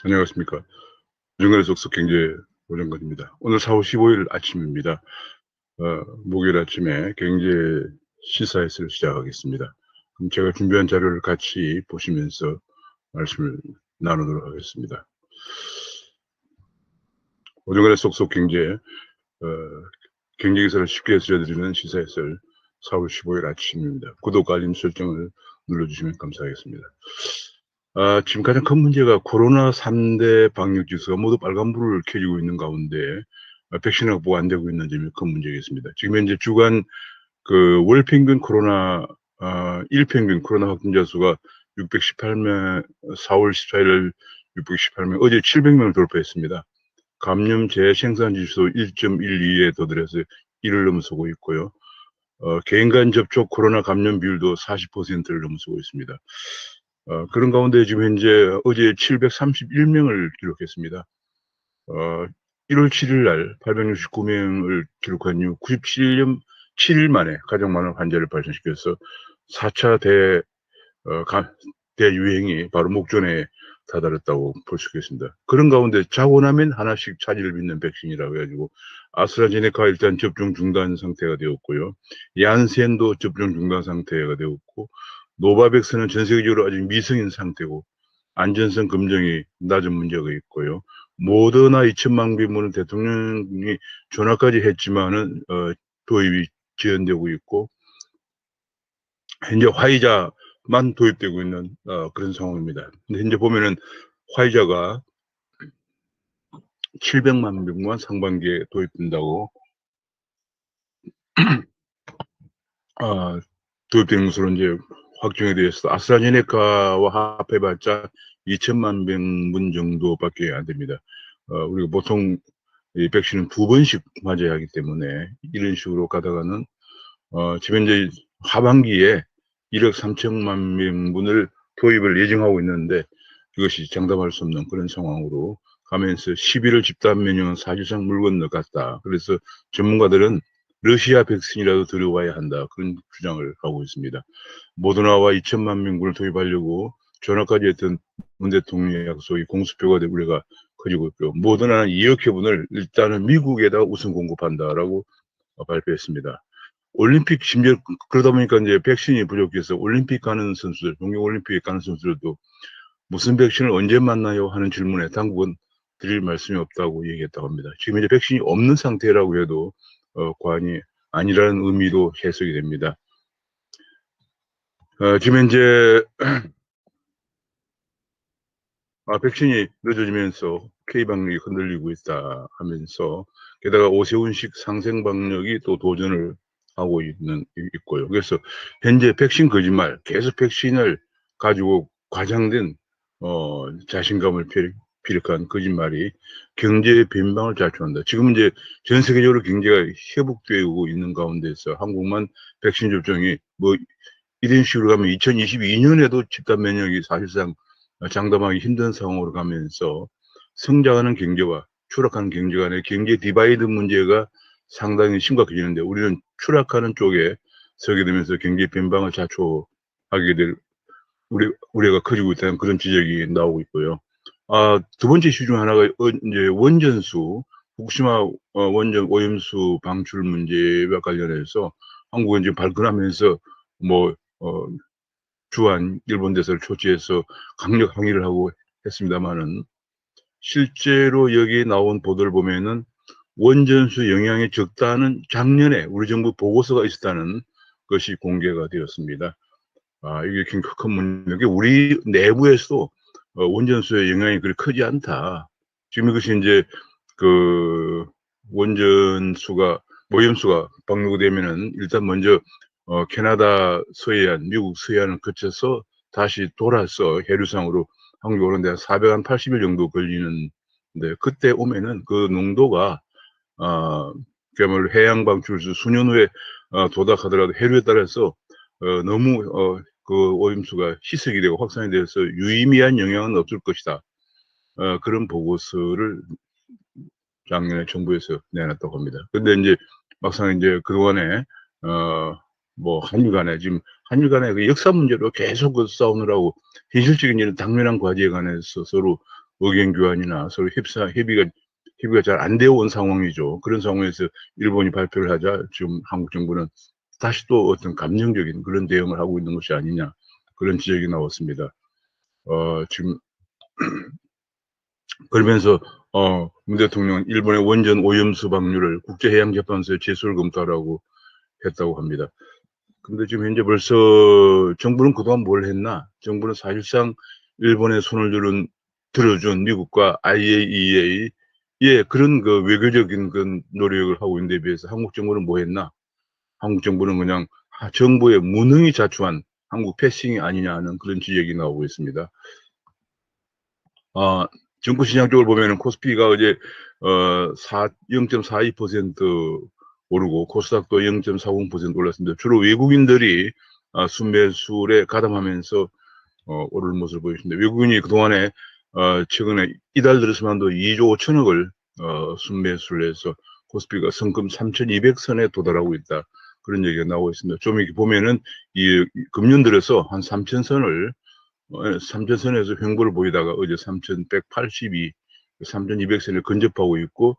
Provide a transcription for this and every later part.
안녕하십니까. 오정관의 속속 경제 오정관입니다. 오늘 4월 15일 아침입니다. 목요일 아침에 경제 시사회를 시작하겠습니다. 그럼 제가 준비한 자료를 같이 보시면서 말씀을 나누도록 하겠습니다. 오정관의 속속 경제, 경제 기사를 쉽게 들려드리는 시사회를 4월 15일 아침입니다. 구독, 알림 설정을 눌러주시면 감사하겠습니다. 지금 가장 큰 문제가 코로나 3대 방역 지수가 모두 빨간불을 켜지고 있는 가운데 백신 확보가 안 되고 있는 점이 큰 문제겠습니다. 지금 현재 주간 월 평균 코로나 일평균 코로나 확진자 수가 618명, 4월 14일 618명, 어제 700명을 돌파했습니다. 감염 재생산 지수 1.12에 도달해서 1을 넘어서고 있고요. 개인 간 접촉 코로나 감염 비율도 40%를 넘어서고 있습니다. 그런 가운데 지금 현재 어제 731명을 기록했습니다. 1월 7일 날 869명을 기록한 이후 97년 7일 만에 가장 많은 환자를 발생시켜서 4차 대유행이 바로 목전에 다다랐다고 볼 수 있겠습니다. 그런 가운데 자고 나면 하나씩 차질을 빚는 백신이라고 해가지고 아스트라제네카 일단 접종 중단 상태가 되었고요. 얀센도 접종 중단 상태가 되었고 노바백스는 전 세계적으로 아직 미성인 상태고 안전성 검증이 낮은 문제가 있고요. 모더나 2천만 비문은 대통령이 전화까지 했지만은 도입이 지연되고 있고 현재 화이자만 도입되고 있는 그런 상황입니다. 근데 현재 보면은 화이자가 700만 명만 상반기에 도입된다고 도입되는 것으로 이제 확정이 되었어. 아스트라제네카와 합해봤자 2천만 명분 정도밖에 안 됩니다. 우리가 보통 이 백신은 2번씩 맞아야 하기 때문에 이런 식으로 가다가는 지금 이제 하반기에 1억 3천만 명분을 도입을 예정하고 있는데 이것이 장담할 수 없는 그런 상황으로 가면서 11월 집단 면역은 사실상 물 건너갔다. 그래서 전문가들은 러시아 백신이라도 들어와야 한다. 그런 주장을 하고 있습니다. 모더나와 2천만 명분을 도입하려고 전화까지 했던 문 대통령의 약속이 공수표가 되고 우리가 커지고 있고 모더나는 2억 회분을 일단은 미국에다 우선 공급한다라고 발표했습니다. 올림픽 심지어 그러다 보니까 이제 백신이 부족해서 올림픽 가는 선수들, 동계 올림픽에 가는 선수들도 무슨 백신을 언제 만나요 하는 질문에 당국은 드릴 말씀이 없다고 얘기했다고 합니다. 지금 이제 백신이 없는 상태라고 해도 과언이 아니라는 의미로 해석이 됩니다. 지금 현재 백신이 늦어지면서 K방역이 흔들리고 있다 하면서 게다가 오세훈식 상생방역이 또 도전을 하고 있고요. 그래서 현재 백신 거짓말, 계속 백신을 가지고 과장된 자신감을 피력한 거짓말이 경제의 변방을 자초한다. 지금 이제 전 세계적으로 경제가 회복되고 있는 가운데서 한국만 백신 접종이 뭐 이런 식으로 가면 2022년에도 집단 면역이 사실상 장담하기 힘든 상황으로 가면서 성장하는 경제와 추락하는 경제 간의 경제 디바이드 문제가 상당히 심각해지는데 우리는 추락하는 쪽에 서게 되면서 경제 변방을 자초하게 될 우려가 커지고 있다는 그런 지적이 나오고 있고요. 두 번째 이슈 중 하나가 이제 원전수 후쿠시마 원전 오염수 방출 문제와 관련해서 한국은 지금 발끈하면서 뭐 주한 일본 대사를 초치해서 강력 항의를 하고 했습니다마는 실제로 여기에 나온 보도를 보면은 원전수 영향이 적다는 작년에 우리 정부 보고서가 있었다는 것이 공개가 되었습니다. 이게 굉장히 큰 문제인데 우리 내부에서도 원전수의 영향이 그리 크지 않다. 지금 이것이 이제 그 원전수가 오염수가 방류되면은 일단 먼저 캐나다 서해안, 미국 서해안을 거쳐서 다시 돌아서 해류상으로 한국에 오는데 480일 정도 걸리는데 그때 오면은 그 농도가 그야말로 해양 방출수 수년 후에 도닥하더라도 해류에 따라서 너무 그 오염수가 희석이 되고 확산이 되어서 유의미한 영향은 없을 것이다. 그런 보고서를 작년에 정부에서 내놨다고 합니다. 근데 이제 막상 이제 그동안에 뭐 한일 간에 지금 한일 간에 그 역사 문제로 계속 그 싸우느라고 현실적인 일은 당면한 과제에 관해서 서로 의견 교환이나 서로 협의가 잘 안 되어 온 상황이죠. 그런 상황에서 일본이 발표를 하자 지금 한국 정부는 다시 또 어떤 감정적인 그런 대응을 하고 있는 것이 아니냐, 그런 지적이 나왔습니다. 지금 그러면서 문 대통령은 일본의 원전 오염수 방류를 국제해양재판소에 제소를 검토하라고 했다고 합니다. 근데 지금 현재 벌써 정부는 그동안 뭘 했나? 정부는 사실상 일본의 손을 들어준 미국과 IAEA의 그런 그 외교적인 그 노력을 하고 있는 데 비해서 한국 정부는 뭐 했나? 한국 정부는 그냥 정부의 무능이 자초한 한국 패싱이 아니냐는 그런 지적이 나오고 있습니다. 증권시장 쪽을 보면은 코스피가 어제 0.42% 오르고 코스닥도 0.40% 올랐습니다. 주로 외국인들이 순매수에 가담하면서 오르는 모습을 보여줍니다. 외국인이 그동안에 최근에 이달 들어서만도 2조 5천억을 순매수를 해서 코스피가 성금 3,200선에 도달하고 있다, 그런 얘기가 나오고 있습니다. 좀 이렇게 보면은 이 금년 들어서 한 3,000선을 3,000선에서 횡보를 보이다가 어제 3,182, 3,200선을 근접하고 있고,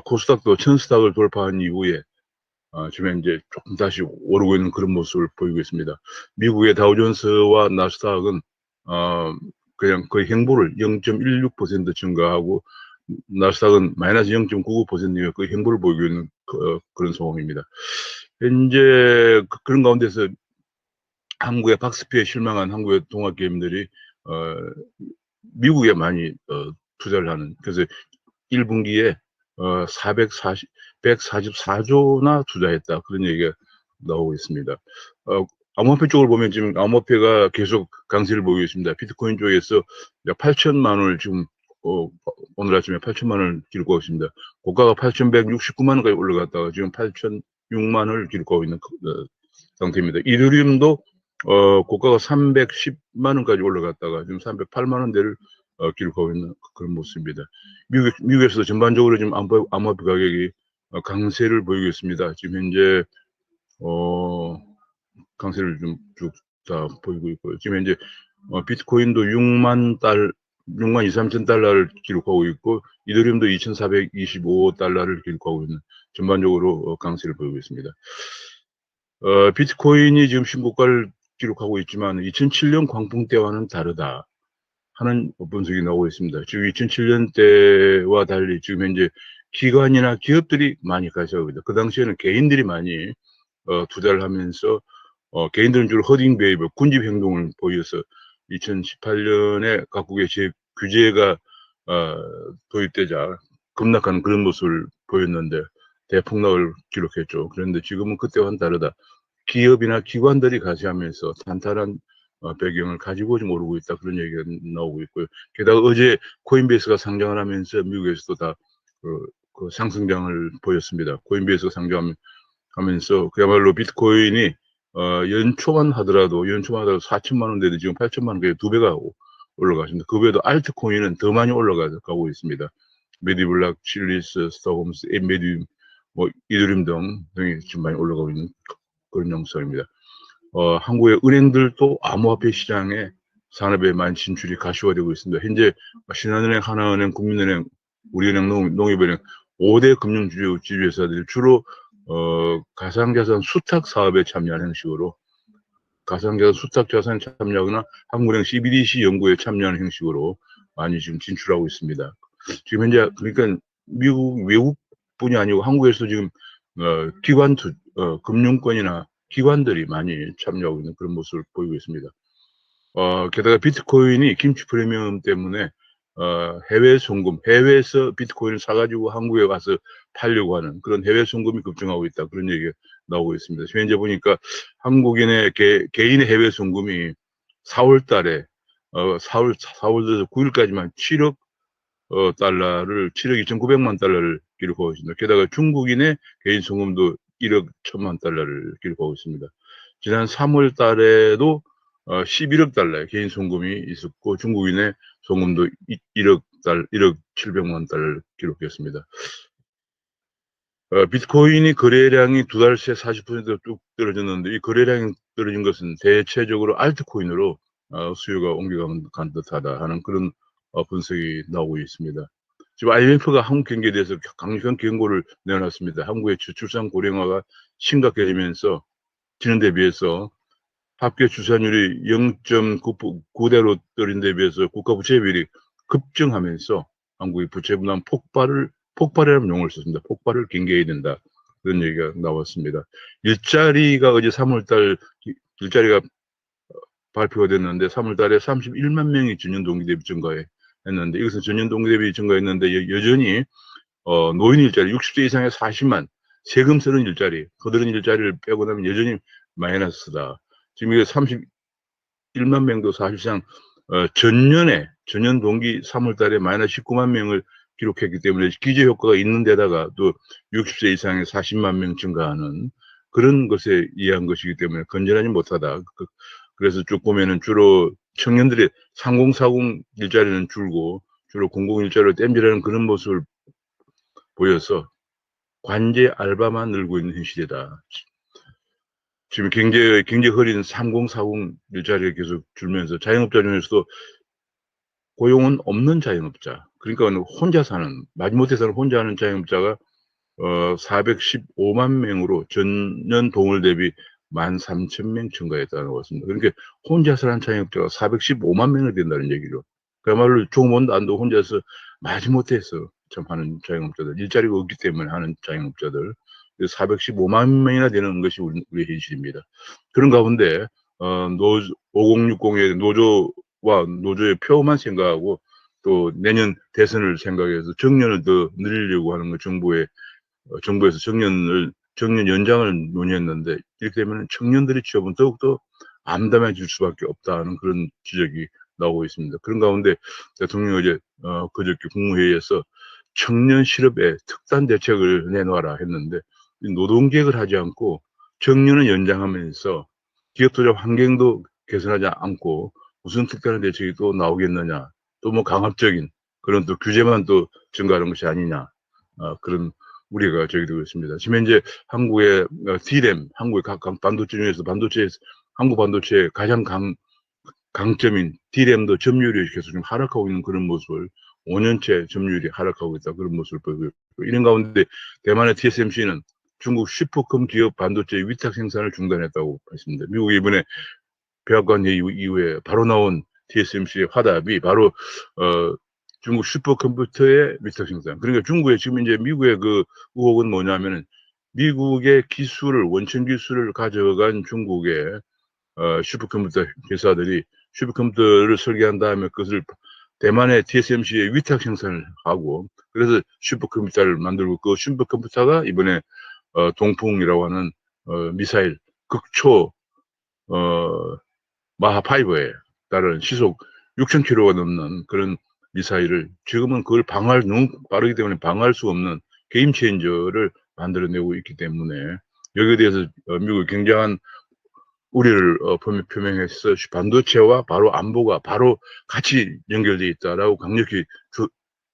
코스닥도 1,000스닥을 돌파한 이후에 지금 이제 조금 다시 오르고 있는 그런 모습을 보이고 있습니다. 미국의 다우존스와 나스닥은 그냥 거의 횡보를 0.16% 증가하고, 나스닥은 마이너스 0.99%의 거의 횡보를 보이고 있는 그런 상황입니다. 현재 그런 가운데서 한국의 박스피에 실망한 한국의 동학개미들이 미국에 많이 투자를 하는, 그래서 1분기에 144조나 투자했다, 그런 얘기가 나오고 있습니다. 암호화폐 쪽을 보면 지금 암호화폐가 계속 강세를 보이고 있습니다. 비트코인 쪽에서 8천만 원을 지금 오늘 아침에 8천만 원을 기록하고 있습니다. 고가가 8,169만 원까지 올라갔다가 지금 8,006만 원을 기록하고 있는 상태입니다. 이더리움도 고가가 310만 원까지 올라갔다가 지금 308만 원대를 기록하고 있는 그런 모습입니다. 미국에서도 전반적으로 지금 암호화폐 가격이 강세를 보이고 있습니다. 지금 현재 강세를 좀 쭉 다 보이고 있고요. 지금 현재 비트코인도 6만 2, 3천 달러를 기록하고 있고, 이더리움도 2,425달러를 기록하고 있는, 전반적으로 강세를 보이고 있습니다. 비트코인이 지금 신고가를 기록하고 있지만 2007년 광풍 때와는 다르다 하는 분석이 나오고 있습니다. 지금 2007년 때와 달리 지금 현재 기관이나 기업들이 많이 가져가고 있다. 그 당시에는 개인들이 많이 투자를 하면서 개인들은 주로 허딩 베이버, 군집 행동을 보여서 2018년에 각국의 규제가 도입되자 급락하는 그런 모습을 보였는데 대폭락을 기록했죠. 그런데 지금은 그때와는 다르다. 기업이나 기관들이 가세하면서 탄탄한 배경을 가지고 좀 오르고 있다, 그런 얘기가 나오고 있고요. 게다가 어제 코인베이스가 상장을 하면서 미국에서도 다 그 상승장을 보였습니다. 코인베이스가 상장하면서 그야말로 비트코인이 연초만 하더라도 4천만 원대도 지금 8천만 원까지 2배가 올라가십니다. 그 외에도 알트코인은 더 많이 올라가고 있습니다. 메디블락, 칠리스, 스타홈스, 메디움, 이더리움 등이 지금 많이 올라가고 있는 그런 양상입니다. 한국의 은행들도 암호화폐 시장에 산업에 많이 진출이 가시화되고 있습니다. 현재 신한은행, 하나은행, 국민은행, 우리은행, 농협은행 5대 금융지주회사들이 주로 가상자산 수탁 사업에 참여하는 형식으로, 가상자산 수탁 자산에 참여하거나 한국은행 CBDC 연구에 참여하는 형식으로 많이 지금 진출하고 있습니다. 지금 현재 그러니까 외국뿐이 아니고 한국에서 지금 금융권이나 기관들이 많이 참여하고 있는 그런 모습을 보이고 있습니다. 게다가 비트코인이 김치 프리미엄 때문에 해외 송금, 해외에서 비트코인을 사가지고 한국에 와서 팔려고 하는 그런 해외 송금이 급증하고 있다, 그런 얘기가 나오고 있습니다. 현재 보니까 한국인의 개인의 해외 송금이 4월 달에 4월에서 9일까지만 7억 달러를 7억 2,900만 달러를 기록하고 있습니다. 게다가 중국인의 개인 송금도 1억 1천만 달러를 기록하고 있습니다. 지난 3월 달에도 11억 달러의 개인 송금이 있었고 중국인의 송금도 1억 700만 달러를 기록했습니다. 비트코인이 거래량이 두 달 새 40%뚝 떨어졌는데, 이 거래량이 떨어진 것은 대체적으로 알트코인으로 수요가 옮겨간 듯하다 하는 그런 분석이 나오고 있습니다. 지금 IMF가 한국 경기에 대해서 강력한 경고를 내놨습니다. 한국의 저출산 고령화가 심각해지면서 지난 데 비해서 합계 출산율이 0.9대로 떨어진 데 비해서 국가 부채 비율이 급증하면서 한국의 부채 부담 폭발이라는 용어를 썼습니다. 폭발을 경계해야 된다. 그런 얘기가 나왔습니다. 일자리가 어제 3월달 일자리가 발표가 됐는데 3월달에 31만 명이 전년 동기 대비 증가했는데 이것은 전년 동기 대비 증가했는데 여전히 노인 일자리 60세 이상의 40만 세금 쓰는 일자리 거드는 일자리를 빼고 나면 여전히 마이너스다. 지금 이게 31만 명도 사실상 전년 동기 3월달에 마이너스 19만 명을 기록했기 때문에 기저 효과가 있는 데다가 또 60세 이상의 40만 명 증가하는 그런 것에 의한 것이기 때문에 건전하지 못하다. 그래서 쭉 보면은 주로 청년들의 3040 일자리는 줄고 주로 공공 일자리를 땜질하는 그런 모습을 보여서 관제 알바만 늘고 있는 현 시대다. 지금 경제 흐린 3040 일자리가 계속 줄면서 자영업자 중에서도 고용은 없는 자영업자, 그러니까 혼자 사는, 마지못해 사는 혼자 하는 자영업자가 415만 명으로 전년 동월 대비 13,000명 증가했다는 것입니다. 그러니까 혼자 사는 자영업자가 415만 명이 된다는 얘기죠. 그야말로 종원도 안도 혼자서 마지못해서 참 하는 자영업자들, 일자리가 없기 때문에 하는 자영업자들 415만 명이나 되는 것이 우리 현실입니다. 그런 가운데 5060의 노조와 노조의 표만 생각하고 또 내년 대선을 생각해서 정년을 더 늘리려고 하는 것 정부에서 정년 연장을 논의했는데 이렇게 되면 청년들의 취업은 더욱더 암담해질 수밖에 없다는 그런 지적이 나오고 있습니다. 그런 가운데 대통령이 어제 그저께 국무회의에서 청년 실업에 특단 대책을 내놓아라 했는데 노동계획을 하지 않고 정년을 연장하면서 기업 투자 환경도 개선하지 않고 무슨 특단의 대책이 또 나오겠느냐, 또 뭐 강압적인 그런 또 규제만 또 증가하는 것이 아니냐, 그런 우려가 제기되고 있습니다. 지금 현재 한국의 D램, 한국의 각 반도체 중에서 한국 반도체의 가장 강점인 D램도 점유율이 계속 좀 하락하고 있는 그런 모습을 5년째 점유율이 하락하고 있다, 그런 모습을 보이고 있고, 이런 가운데 대만의 TSMC는 중국 슈퍼컴 기업 반도체 위탁 생산을 중단했다고 했습니다. 미국이 이번에 백악관 회의 이후에 바로 나온 TSMC의 화답이 바로 중국 슈퍼컴퓨터의 위탁 생산. 그러니까 중국의 지금 이제 미국의 그 의혹은 뭐냐면은 미국의 원천 기술을 가져간 중국의 슈퍼컴퓨터 회사들이 슈퍼컴퓨터를 설계한 다음에 그것을 대만의 TSMC에 위탁 생산을 하고 그래서 슈퍼컴퓨터를 만들고 그 슈퍼컴퓨터가 이번에 동풍이라고 하는 미사일 극초 마하5에 따른 시속 6,000km가 넘는 그런 미사일을 지금은 그걸 너무 빠르기 때문에 방어할 수 없는 게임 체인저를 만들어내고 있기 때문에 여기에 대해서 미국이 굉장한 우려를 표명해서 반도체와 바로 안보가 바로 같이 연결되어 있다라고 강력히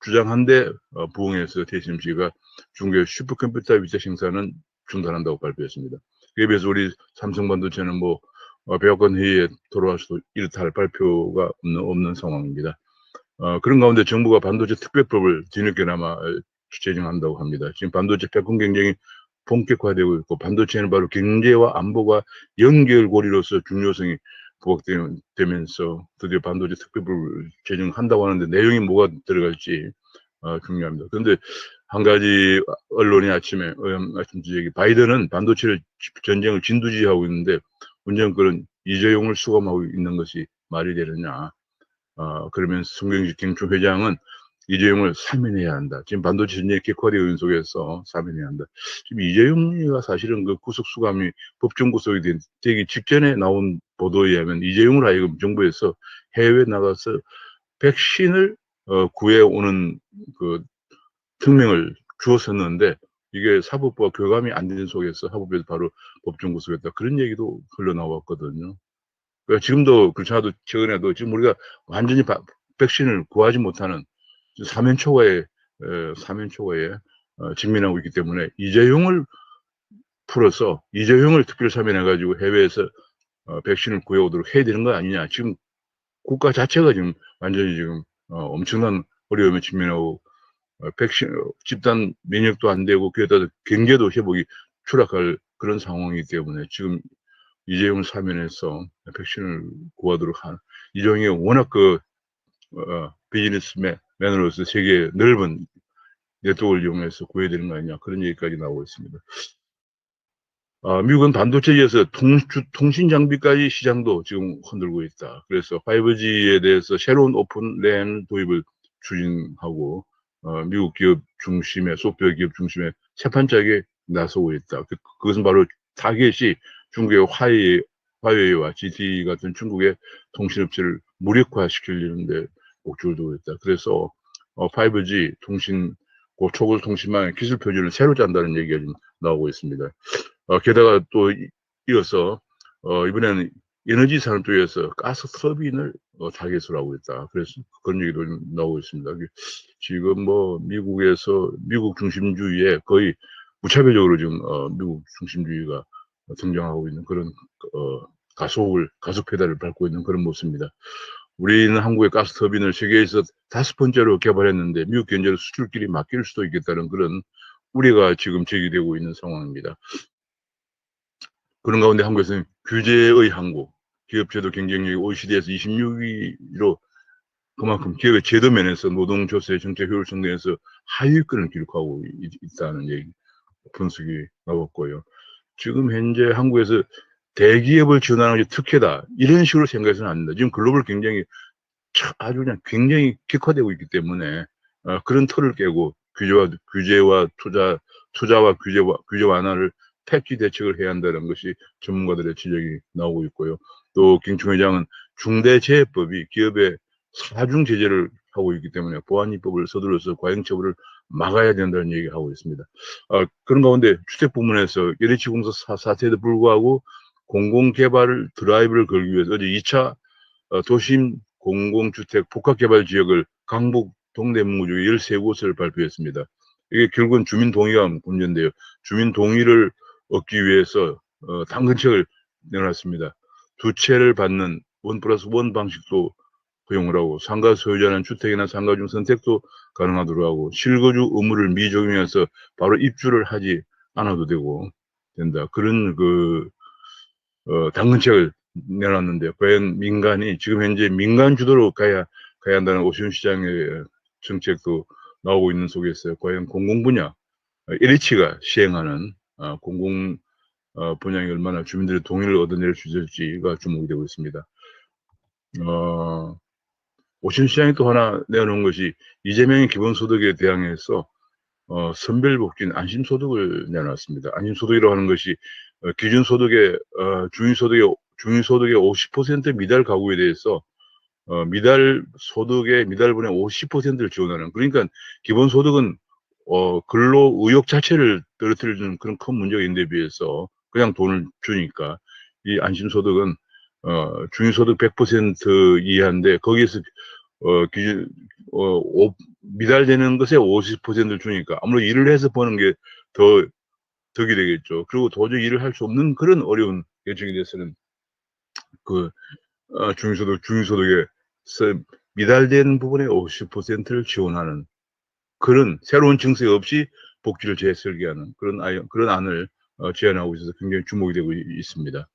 주장한데 부응해서 TSMC가 중국의 슈퍼컴퓨터 위탁 생산은 중단한다고 발표했습니다. 그에 비해서 우리 삼성반도체는 백악관 회의에 돌아와서도 이렇다 할 발표가 없는 상황입니다. 그런 가운데 정부가 반도체 특별법을 뒤늦게나마 제정한다고 합니다. 지금 반도체 패권 경쟁이 본격화되고 있고 반도체는 바로 경제와 안보가 연결고리로서 중요성이 부각되면서 드디어 반도체 특별법을 제정한다고 하는데 내용이 뭐가 들어갈지 중요합니다. 그런데 한 가지 언론이 아침 지적이 바이든은 반도체 전쟁을 진두지휘하고 있는데 문정권은 이재용을 수감하고 있는 것이 말이 되느냐. 그러면서 송경식 경총 회장은 이재용을 사면해야 한다. 지금 반도체 전쟁이 객화되어 있는 속에서 사면해야 한다. 지금 이재용이가 사실은 그 구속 수감이 법정 구속이 되기 직전에 나온 보도에 의하면 이재용을 하여금 정부에서 해외에 나가서 백신을 구해오는 그 특명을 주었었는데 이게 사법부와 교감이 안 되는 속에서 사법부에서 바로 법정 구속했다. 그런 얘기도 흘러나왔거든요. 그러니까 지금도 그렇지 않아도 최근에도 지금 우리가 완전히 백신을 구하지 못하는 사면초가에 직면하고 있기 때문에 이재용을 풀어서 이재용을 특별 사면해가지고 해외에서 백신을 구해오도록 해야 되는 거 아니냐. 지금 국가 자체가 지금 완전히 지금 엄청난 어려움에 직면하고 백신 집단 면역도 안 되고 그에다 경제도 회복이 추락할 그런 상황이기 때문에 지금 이재용을 사면해서 백신을 구하도록 한 이종이 워낙 비즈니스맨으로서 세계 넓은 네트워크를 이용해서 구해야 되는 거 아니냐 그런 얘기까지 나오고 있습니다. 미국은 반도체에서 통신 장비까지 시장도 지금 흔들고 있다. 그래서 5G에 대해서 새로운 오픈 랜 도입을 추진하고 미국 기업 중심의 소프트웨어 기업 중심의 세판짜기에 나서고 있다. 그것은 바로 타겟이 중국의 화웨이와 GT 같은 중국의 통신업체를 무력화시키려는데 목적을 두고 있다. 그래서 5G 통신 초고속 통신망의 기술 표준을 새로 짠다는 얘기가 지금 나오고 있습니다. 게다가 또 이어서 이번에는 에너지 산업 쪽에서 가스 터빈을 타겟으로 하고 있다. 그래서 그런 얘기도 나오고 있습니다. 지금 뭐 미국에서 미국 중심주의에 거의 무차별적으로 지금 미국 중심주의가 등장하고 있는 그런 가속 페달을 밟고 있는 그런 모습입니다. 우리는 한국의 가스 터빈을 세계에서 5번째로 개발했는데 미국 경제를 수출길이 막힐 수도 있겠다는 그런 우려가 지금 제기되고 있는 상황입니다. 그런 가운데 한국에서는 규제의 항구, 기업제도 경쟁력이 OECD에서 26위로 그만큼 기업의 제도 면에서 노동 조세 정책 효율성 등에서 하위권을 기록하고 있다는 얘기 분석이 나왔고요. 지금 현재 한국에서 대기업을 지원하는 게 특혜다 이런 식으로 생각해서는 안 된다. 지금 글로벌 경쟁이 아주 그냥 굉장히 격화되고 있기 때문에 그런 틀을 깨고 규제와 투자와 규제 완화를 패치 대책을 해야 한다는 것이 전문가들의 지적이 나오고 있고요. 또 김충 회장은 중대재해법이 기업의 사중 제재를 하고 있기 때문에 보안입법을 서둘러서 과잉처벌을 막아야 된다는 얘기를 하고 있습니다. 그런 가운데 주택 부문에서 LH공사 사태에도 불구하고 공공개발 드라이브를 걸기 위해서 어제 2차 도심 공공주택 복합개발 지역을 강북 동대문구 중에 13곳을 발표했습니다. 이게 결국은 주민 동의가 문제인데요. 주민 동의를 얻기 위해서 당근책을 내놨습니다. 두 채를 받는 1+1 방식도 허용을 하고 상가 소유자는 주택이나 상가 중 선택도 가능하도록 하고 실거주 의무를 미적용해서 바로 입주를 하지 않아도 된다. 그런 당근책을 내놨는데 과연 민간이 지금 현재 민간 주도로 가야 한다는 오세훈 시장의 정책도 나오고 있는 속에서 과연 공공 분야 LH가 시행하는 공공 분양이 얼마나 주민들의 동의를 얻어낼 수 있을지가 주목이 되고 있습니다. 오세훈 시장이 또 하나 내놓은 것이 이재명의 기본소득에 대항해서 선별복진 안심소득을 내놨습니다. 안심소득이라고 하는 것이 기준소득의 중위소득의 50% 미달 가구에 대해서 미달분의 50%를 지원하는. 그러니까 기본소득은 근로 의욕 자체를 떨어뜨리는 그런 큰 문제가 있는데 비해서 그냥 돈을 주니까 이 안심소득은 중위소득 100% 이하인데 거기에서 기준 미달되는 것에 50%를 주니까 아무래도 일을 해서 버는 게 덕이 되겠죠. 그리고 도저히 일을 할 수 없는 그런 어려운 계층에 대해서는 중위소득에 미달된 부분의 50%를 지원하는 그런 새로운 정책 없이 복지를 재설계하는 그런 안을 제안하고 있어서 굉장히 주목이 되고 있습니다.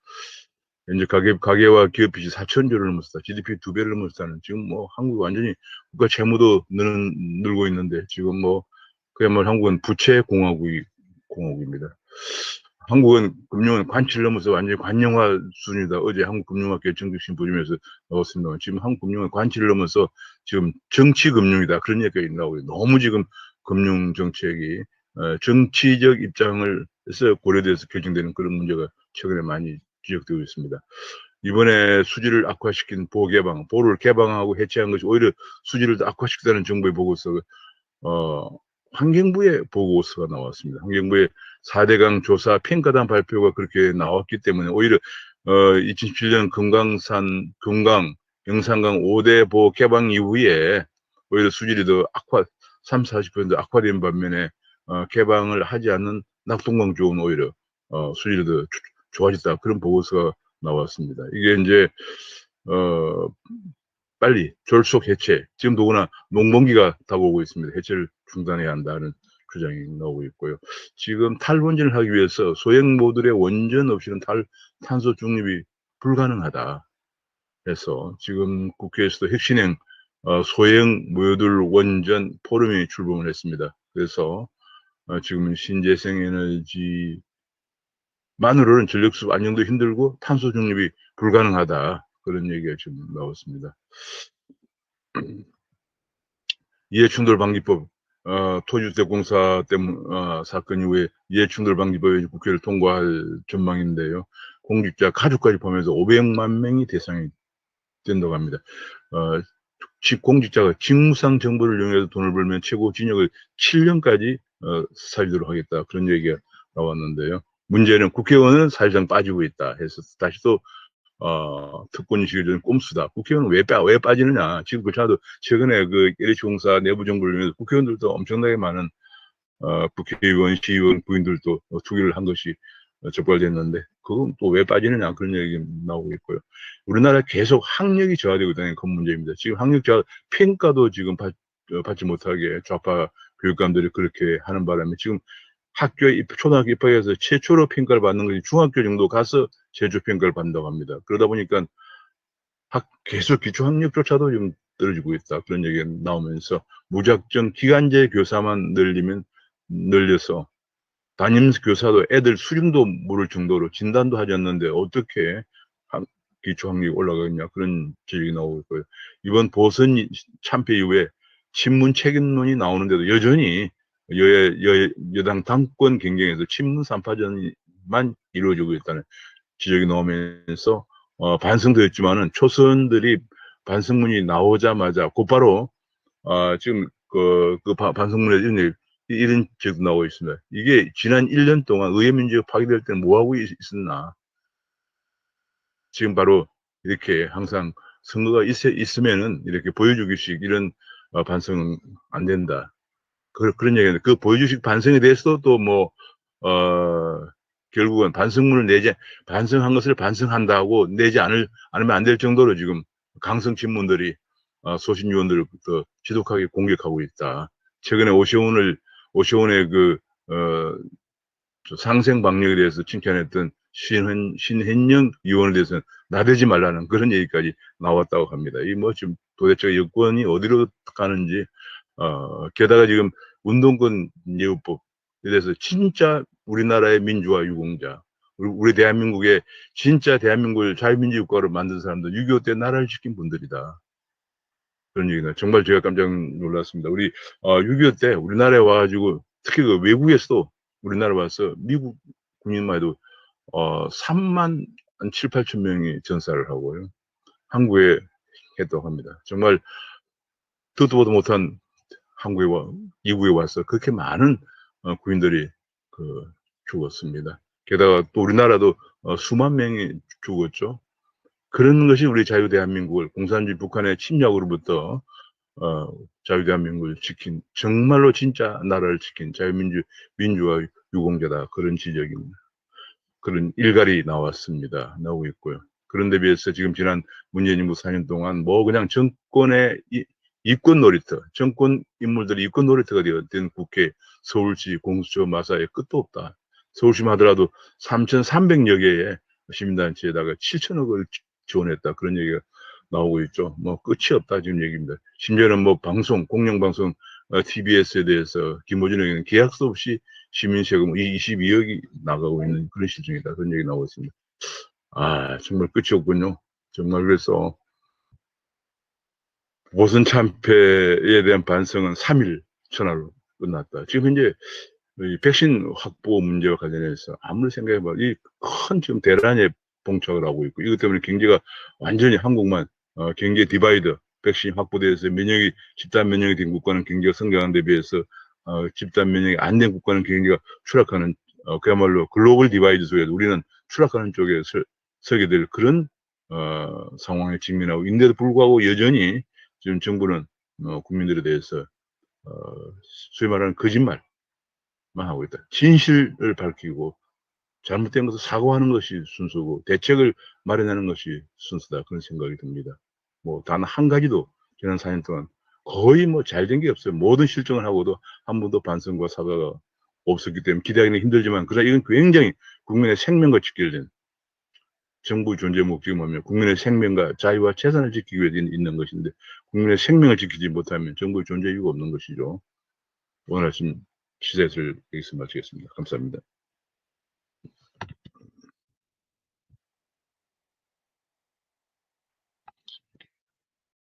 현재 가계와 기업 빚이 4천조를 넘었다. GDP 2배를 넘었다는 지금 뭐 한국이 완전히 국가 채무도 늘고 있는데 지금 뭐 그야말로 한국은 부채 공화국입니다. 한국은 금융은 관치를 넘어서 완전히 관영화 수준이다. 어제 한국금융학회 정책심포지엄에서 나왔습니다. 지금 한국금융은 관치를 넘어서 지금 정치금융이다. 그런 얘기가 나오고 있어요. 너무 지금 금융정책이 정치적 입장을 해서 고려돼서 결정되는 그런 문제가 최근에 많이 지적되고 있습니다. 이번에 수지를 악화시킨 보를 개방하고 해체한 것이 오히려 수지를 더 악화시키다는 정부의 보고서, 환경부의 보고서가 나왔습니다. 환경부의 4대강 조사 평가단 발표가 그렇게 나왔기 때문에 오히려 2017년 금강, 영산강 5대 보호 개방 이후에 오히려 수질이 더 30~40% 악화된 반면에 개방을 하지 않는 낙동강 쪽은 오히려 수질이 더 좋아졌다. 그런 보고서가 나왔습니다. 이게 이제 빨리 졸속 해체. 지금 더구나 농번기가 다가오고 있습니다. 해체를 중단해야 한다는 주장이 나오고 있고요. 지금 탈원전을 하기 위해서 소형 모듈의 원전 없이는 탄소 중립이 불가능하다 해서 지금 국회에서도 핵실행 소형 모듈 원전 포럼이 출범을 했습니다. 그래서 지금은 신재생에너지만으로는 전력수급 안정도 힘들고 탄소 중립이 불가능하다. 그런 얘기가 지금 나왔습니다. 이해충돌방지법, 토지주택공사 사건 이후에 이해충돌방지법이 국회를 통과할 전망인데요. 공직자 가족까지 포함해서 500만 명이 대상이 된다고 합니다. 공직자가 직무상 정보를 이용해서 돈을 벌면 최고 징역을 7년까지 살도록 하겠다. 그런 얘기가 나왔는데요. 문제는 국회의원은 사실상 빠지고 있다 해서 다시 또 특권인식이 좀 꼼수다. 국회의원은 왜 빠지느냐. 지금 그렇잖아도 최근에 그 LH공사 내부 정보를 위해서 국회의원들도 엄청나게 많은 국회의원, 시의원, 부인들도 투기를 한 것이 적발됐는데 그건 또 왜 빠지느냐 그런 얘기 나오고 있고요. 우리나라 계속 학력이 저하되고 있다는 건 문제입니다. 지금 학력 저하 평가도 지금 받지 못하게 좌파 교육감들이 그렇게 하는 바람에 지금 학교에 초등학교 입학해서 최초로 평가를 받는 것이 중학교 정도 가서 제조 평가를 받는다고 합니다. 그러다 보니까 계속 기초 학력조차도 좀 떨어지고 있다. 그런 얘기가 나오면서 무작정 기간제 교사만 늘려서 담임 교사도 애들 수준도 모를 정도로 진단도 하지 않는데 어떻게 기초 학력이 올라가겠냐 그런 지적이 나오고 있고요. 이번 보선 참패 이후에 친문 책임론이 나오는데도 여전히 여당 당권 경쟁에서 친문 삼파전만 이루어지고 있다는 지적이 나오면서 반성되었지만은 초선들이 반성문이 나오자마자 곧바로 지금 반성문에 이런 지적도 나오고 있습니다. 이게 지난 1년 동안 의회민주주의가 파괴될 때는 뭐하고 있었나. 지금 바로 이렇게 항상 선거가 있으면은 이렇게 보여주기식 이런 반성은 안 된다. 그런 얘기는 그 보여주식 반성에 대해서도 또 결국은 반성한 것을 반성한다고 내지 않으면 안 될 정도로 지금 강성 친문들이 소신 의원들부터 지독하게 공격하고 있다. 최근에 오시온의 상생 방역에 대해서 칭찬했던 신현영 의원에 대해서는 나대지 말라는 그런 얘기까지 나왔다고 합니다. 이 지금 도대체 여권이 어디로 가는지, 게다가 지금 운동권 예우법에 대해서 진짜 우리나라의 민주화 유공자, 우리 대한민국의 진짜 대한민국을 자유민주 국가로 만든 사람들, 6.25 때 나라를 지킨 분들이다. 그런 얘기가 정말 제가 깜짝 놀랐습니다. 우리 6.25 때 우리나라에 와가지고 특히 그 외국에서도 우리나라 와서 미국 군인만 해도 3만 7, 8천 명이 전사를 하고요. 한국에 했다고 합니다. 정말 듣도 보도 못한 이국에 와서 그렇게 많은 군인들이 죽었습니다. 게다가 또 우리나라도 수만 명이 죽었죠. 그런 것이 우리 자유 대한민국을 공산주의 북한의 침략으로부터 자유대한민국을 지킨 정말로 진짜 나라를 지킨 민주화 유공자다. 그런 지적입니다. 그런 일갈이 나오고 있고요. 그런데 비해서 지금 지난 문재인 정부 4년 동안 그냥 정권의 이권 놀이터, 정권 인물들이 이권 놀이터가 된 국회, 서울시, 공수처, 마사에 끝도 없다. 서울시만 하더라도 3,300여 개의 시민단체에다가 7천억을 지원했다. 그런 얘기가 나오고 있죠. 끝이 없다. 지금 얘기입니다. 심지어는 공영방송, TBS에 대해서 김호준에게는 계약서 없이 시민세금 22억이 나가고 있는 그런 실정이다. 그런 얘기 나오고 있습니다. 정말 끝이 없군요. 정말 그래서 보선 참패에 대한 반성은 3일 전화로 끝났다. 지금 현재 백신 확보 문제와 관련해서 아무리 생각해봐도 이 큰 지금 대란에 봉착을 하고 있고 이것 때문에 경제가 완전히 한국만 경제 디바이더 백신 확보돼서 집단 면역이 된 국가는 경제가 성장하는 데 비해서 집단 면역이 안 된 국가는 경제가 추락하는 그야말로 글로벌 디바이드 속에서 우리는 추락하는 쪽에 서게 될 그런 상황에 직면하고 있는데도 불구하고 여전히 지금 정부는 국민들에 대해서 소위 말하는 거짓말만 하고 있다. 진실을 밝히고 잘못된 것을 사과하는 것이 순서고 대책을 마련하는 것이 순서다. 그런 생각이 듭니다. 뭐 단 한 가지도 지난 4년 동안 거의 뭐 잘 된 게 없어요. 모든 실정을 하고도 한 번도 반성과 사과가 없었기 때문에 기대하기는 힘들지만, 그러나 이건 굉장히 국민의 생명과 직결된, 정부 존재 목적이 뭐냐면 국민의 생명과 자유와 재산을 지키기 위해 있는 것인데, 국민의 생명을 지키지 못하면 정부의 존재 이유가 없는 것이죠. 오늘 아침 시사회를 여기서 마치겠습니다. 감사합니다.